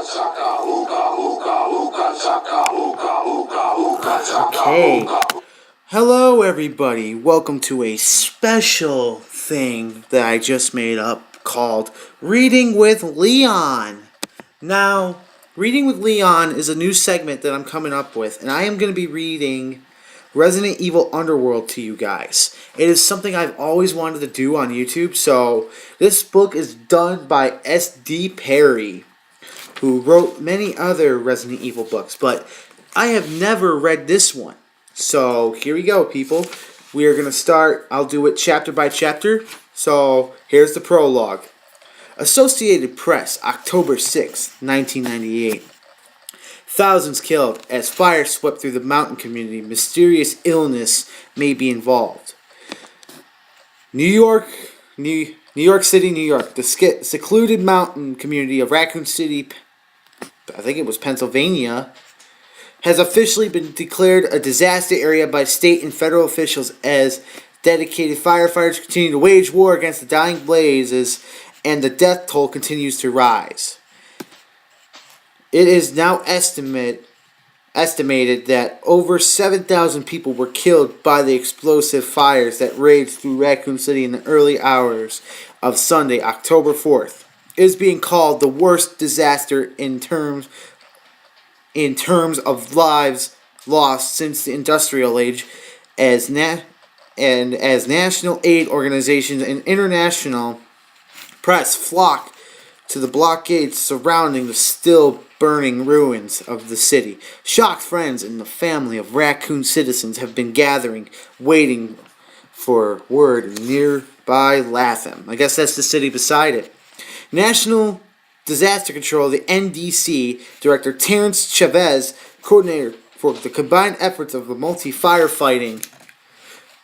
Okay. Hello, everybody. Welcome to a special thing that I just made up called Reading with Leon. Now, Reading with Leon is a new segment that I'm coming up with, and I am going to be reading Resident Evil Underworld to you guys. It is something I've always wanted to do on YouTube, so this book is done by S.D. Perry, who wrote many other Resident Evil books, but I have never read this one. So here we go, people. We are going to start. I'll do it chapter by chapter. So here's the prologue. Associated Press, October 6, 1998. Thousands killed as fire swept through the mountain community. Mysterious illness may be involved. New York City, New York. The secluded mountain community of Raccoon City, I think it was Pennsylvania, has officially been declared a disaster area by state and federal officials as dedicated firefighters continue to wage war against the dying blazes and the death toll continues to rise. It is now estimated that over 7,000 people were killed by the explosive fires that raged through Raccoon City in the early hours of Sunday, October 4th. It is being called the worst disaster in terms of lives lost since the industrial age, as national aid organizations and international press flock to the blockades surrounding the still burning ruins of the city. Shocked friends and the family of Raccoon citizens have been gathering, waiting for word in nearby Latham. I guess that's the city beside it. National Disaster Control, the NDC, Director Terrence Chavez, coordinator for the combined efforts of the multi-firefighting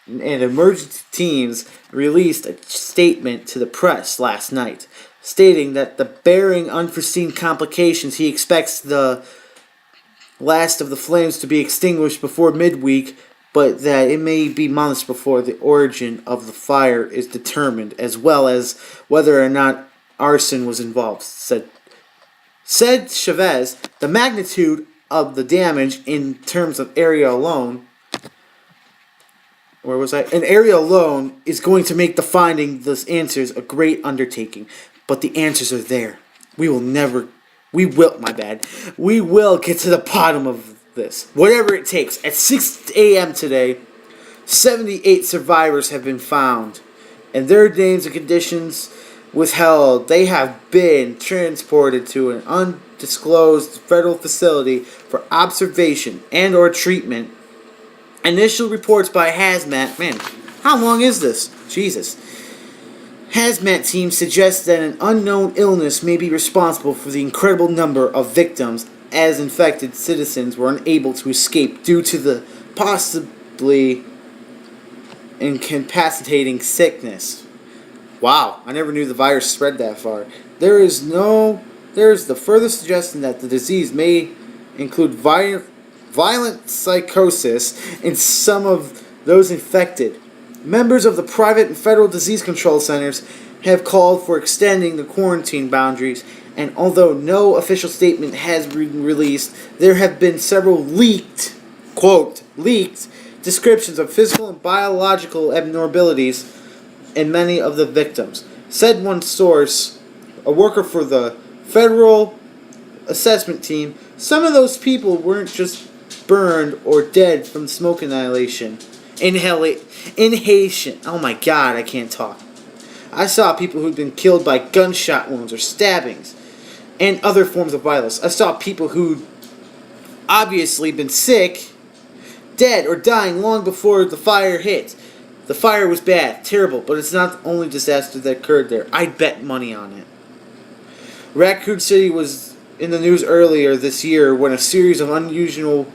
and emergency teams, released a statement to the press last night, stating that barring unforeseen complications, he expects the last of the flames to be extinguished before midweek, but that it may be months before the origin of the fire is determined, as well as whether or not arson was involved, said Chavez. The magnitude of the damage in terms of area alone, an area alone is going to make the finding those answers a great undertaking. But the answers are there. We will get to the bottom of this. Whatever it takes. At 6 a.m. today, 78 survivors have been found, and their names and conditions withheld. They have been transported to an undisclosed federal facility for observation and or treatment. Initial reports by Hazmat, man, how long is this? Jesus. Hazmat team suggests that an unknown illness may be responsible for the incredible number of victims, as infected citizens were unable to escape due to the possibly incapacitating sickness. Wow, I never knew the virus spread that far. There is the further suggestion that the disease may include violent psychosis in some of those infected. Members of the private and federal disease control centers have called for extending the quarantine boundaries, and although no official statement has been released, there have been several leaked descriptions of physical and biological abnormalities in many of the victims. Said one source, a worker for the federal assessment team, some of those people weren't just burned or dead from smoke inhalation. Oh my god, I can't talk. I saw people who'd been killed by gunshot wounds or stabbings and other forms of violence. I saw people who'd obviously been sick, dead, or dying long before the fire hit. The fire was bad, terrible, but it's not the only disaster that occurred there. I'd bet money on it. Raccoon City was in the news earlier this year when a series of unusual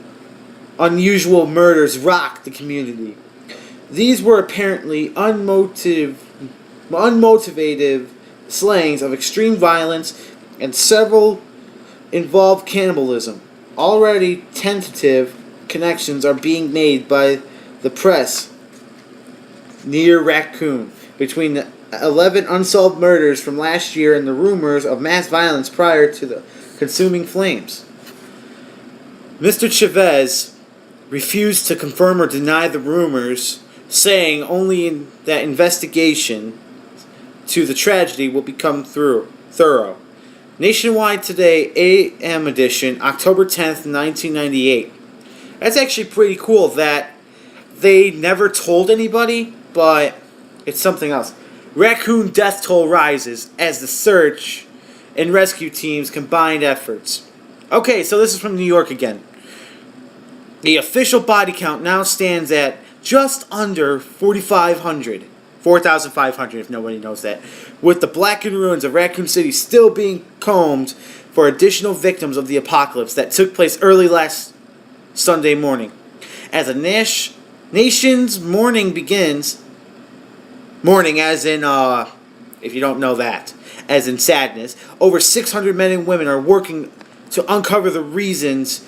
murders rocked the community. These were apparently unmotivated slayings of extreme violence, and several involved cannibalism. Already tentative connections are being made by the press near Raccoon between the 11 unsolved murders from last year and the rumors of mass violence prior to the consuming flames. Mr. Chavez refused to confirm or deny the rumors, saying only that investigation to the tragedy will become thorough. Nationwide Today, AM edition, October 10th, 1998. That's actually pretty cool that they never told anybody, but it's something else. Raccoon death toll rises as the search and rescue teams combined efforts. Okay, so this is from New York again. The official body count now stands at just under 4,500. 4,500 if nobody knows that. With the blackened ruins of Raccoon City still being combed for additional victims of the apocalypse that took place early last Sunday morning. As a nation's mourning begins, mourning as in, if you don't know that, as in sadness, over 600 men and women are working to uncover the reasons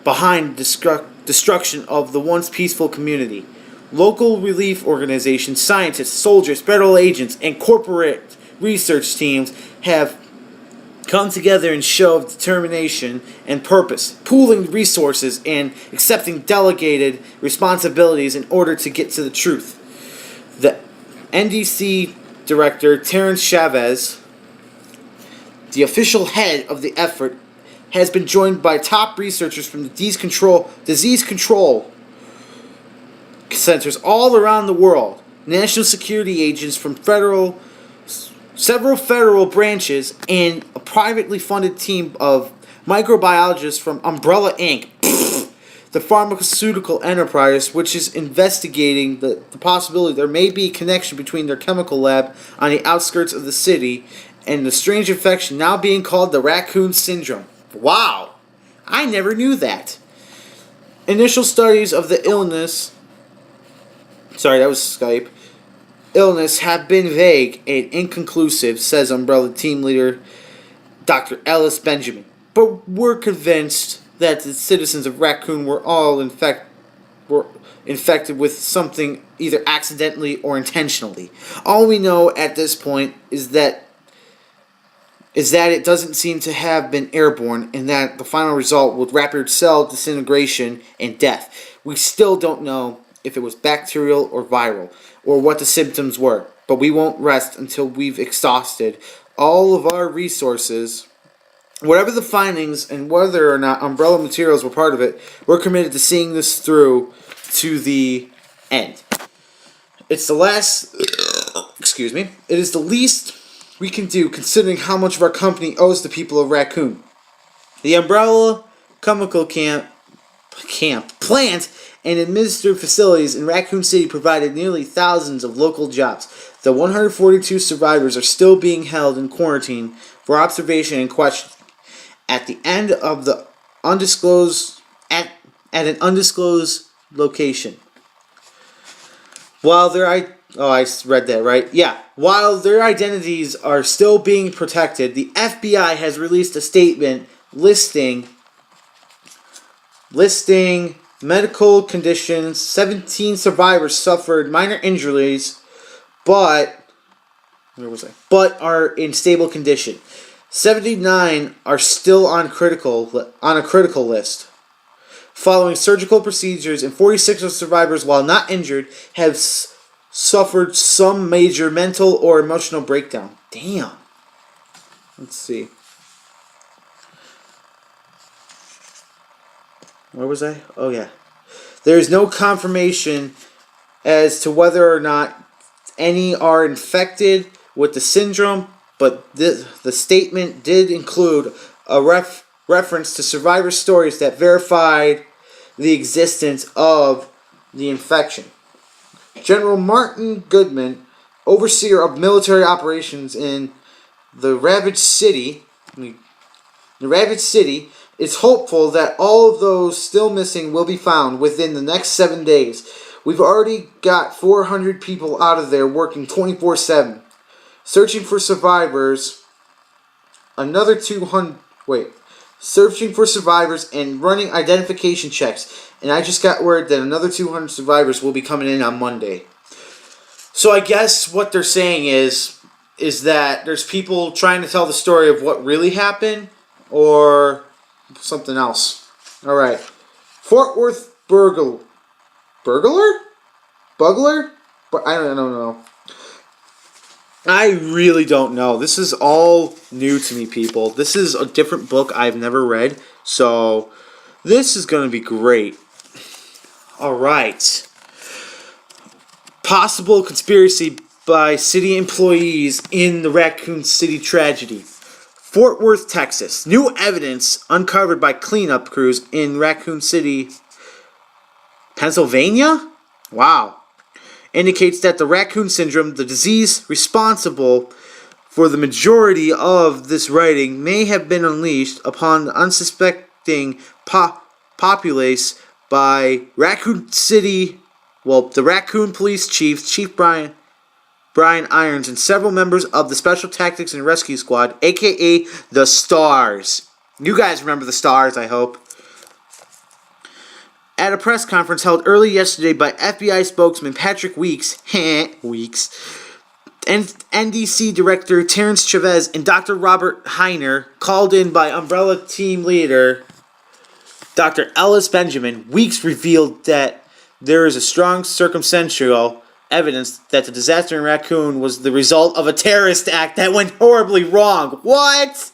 behind destruction of the once peaceful community. Local relief organizations, scientists, soldiers, federal agents, and corporate research teams have come together in show of determination and purpose, pooling resources and accepting delegated responsibilities in order to get to the truth. The NDC director, Terrence Chavez, the official head of the effort, has been joined by top researchers from the disease control centers all around the world, national security agents from several federal branches, and a privately funded team of microbiologists from Umbrella Inc., the pharmaceutical enterprise, which is investigating the possibility there may be a connection between their chemical lab on the outskirts of the city and the strange infection now being called the Raccoon Syndrome. Wow! I never knew that. Initial studies of the illness... Sorry, that was Skype. Illness have been vague and inconclusive, says Umbrella team leader Dr. Ellis Benjamin. But we're convinced that the citizens of Raccoon were all infected with something either accidentally or intentionally. All we know at this point is that it doesn't seem to have been airborne, and that the final result was rapid cell disintegration and death. We still don't know if it was bacterial or viral, or what the symptoms were, but we won't rest until we've exhausted all of our resources. Whatever the findings and whether or not Umbrella Materials were part of it, we're committed to seeing this through to the end. It's the last... Excuse me. It is the least we can do considering how much of our company owes the people of Raccoon. The Umbrella Chemical plant and administrative facilities in Raccoon City provided nearly thousands of local jobs. The 142 survivors are still being held in quarantine for observation and questioning at the end of the undisclosed at an undisclosed location. While I read that right. Yeah. While their identities are still being protected, the FBI has released a statement listing medical conditions. 17 survivors suffered minor injuries, but are in stable condition. 79 are still on a critical list. Following surgical procedures, and 46 of survivors, while not injured, have suffered some major mental or emotional breakdown. Damn. Let's see. Where was I? Oh, yeah. There is no confirmation as to whether or not any are infected with the syndrome, but the statement did include a reference to survivor stories that verified the existence of the infection. General Martin Goodman, overseer of military operations in the ravaged city, is hopeful that all of those still missing will be found within the next 7 days. We've already got 400 people out of there working 24/7. Searching for survivors, searching for survivors and running identification checks. And I just got word that another 200 survivors will be coming in on Monday. So I guess what they're saying is that there's people trying to tell the story of what really happened, or something else. All right. Fort Worth burglar? Bugler? But I don't know. I really don't know. This is all new to me, people. This is a different book I've never read, so this is going to be great. All right. Possible conspiracy by city employees in the Raccoon City tragedy. Fort Worth, Texas. New evidence uncovered by cleanup crews in Raccoon City, Pennsylvania? Wow. Indicates that the raccoon syndrome, the disease responsible for the majority of this writing, may have been unleashed upon the unsuspecting populace by Raccoon City, the Raccoon Police Chief Brian Irons, and several members of the Special Tactics and Rescue Squad, aka the Stars. You guys remember the Stars, I hope. At a press conference held early yesterday by FBI spokesman Patrick Weeks, and NDC Director Terrence Chavez and Dr. Robert Heiner, called in by Umbrella team leader Dr. Ellis Benjamin, Weeks revealed that there is a strong circumstantial evidence that the disaster in Raccoon was the result of a terrorist act that went horribly wrong. What?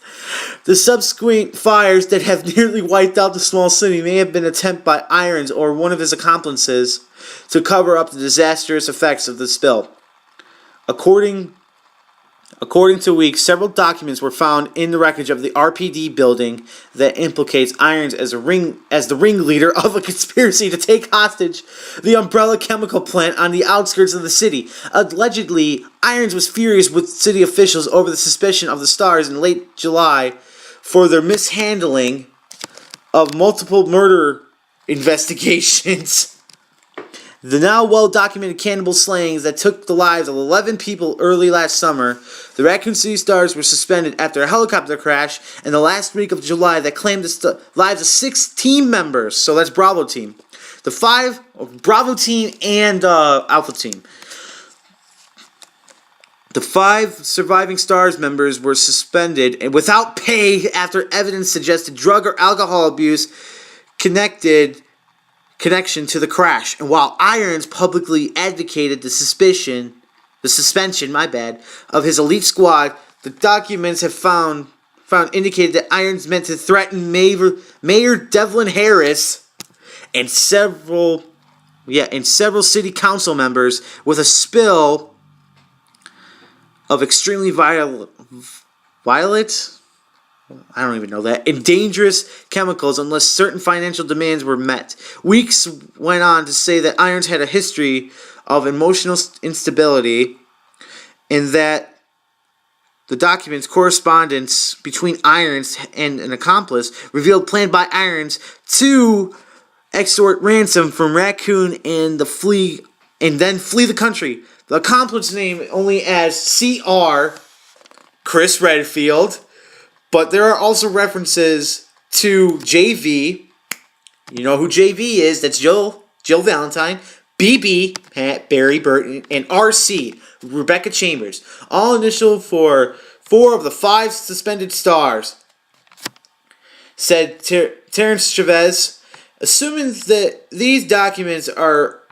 The subsequent fires that have nearly wiped out the small city may have been an attempt by Irons or one of his accomplices to cover up the disastrous effects of the spill. According to Weeks, several documents were found in the wreckage of the RPD building that implicates Irons as the ringleader of a conspiracy to take hostage the Umbrella chemical plant on the outskirts of the city. Allegedly, Irons was furious with city officials over the suspicion of the Stars in late July for their mishandling of multiple murder investigations. The now well-documented cannibal slayings that took the lives of 11 people early last summer, the Raccoon City Stars were suspended after a helicopter crash in the last week of July that claimed the lives of 6 team members. So that's Bravo team. The 5 Bravo team and Alpha team. The 5 surviving Stars members were suspended and without pay after evidence suggested drug or alcohol abuse connection to the crash. And while Irons publicly advocated the suspension, of his elite squad, the documents have found indicated that Irons meant to threaten Mayor Devlin Harris and several city council members with a spill of extremely violent, I don't even know that, and dangerous chemicals unless certain financial demands were met. Weeks went on to say that Irons had a history of emotional instability and that the documents correspondence between Irons and an accomplice revealed plan by Irons to extort ransom from Raccoon and then flee the country. The accomplice name only as CR Chris Redfield. But there are also references to JV. You know who JV is. That's Jill Valentine. BB, Pat, Barry Burton, and RC, Rebecca Chambers. All initial for 4 of the 5 suspended Stars. Said Terrence Chavez. Assuming that these documents are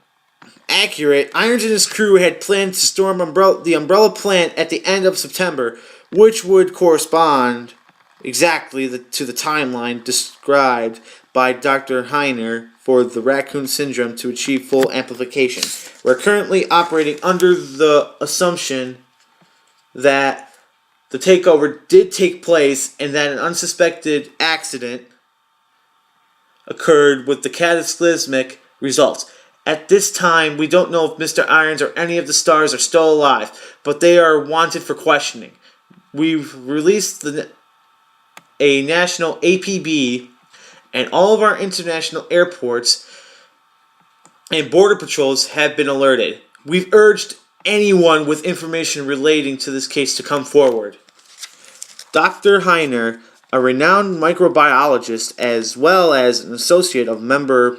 accurate, Irons and his crew had planned to storm the Umbrella plant at the end of September, which would correspond exactly to the timeline described by Dr. Heiner for the raccoon syndrome to achieve full amplification. We're currently operating under the assumption that the takeover did take place and that an unsuspected accident occurred with the cataclysmic results. At this time, we don't know if Mr. Irons or any of the Stars are still alive, but they are wanted for questioning. We've released a national APB, and all of our international airports and border patrols have been alerted. We've urged anyone with information relating to this case to come forward. Dr. Heiner, a renowned microbiologist as well as an associate member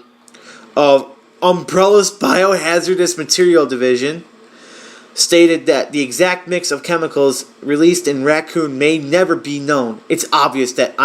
of Umbrella's Biohazardous Material Division, stated that the exact mix of chemicals released in Raccoon may never be known. It's obvious that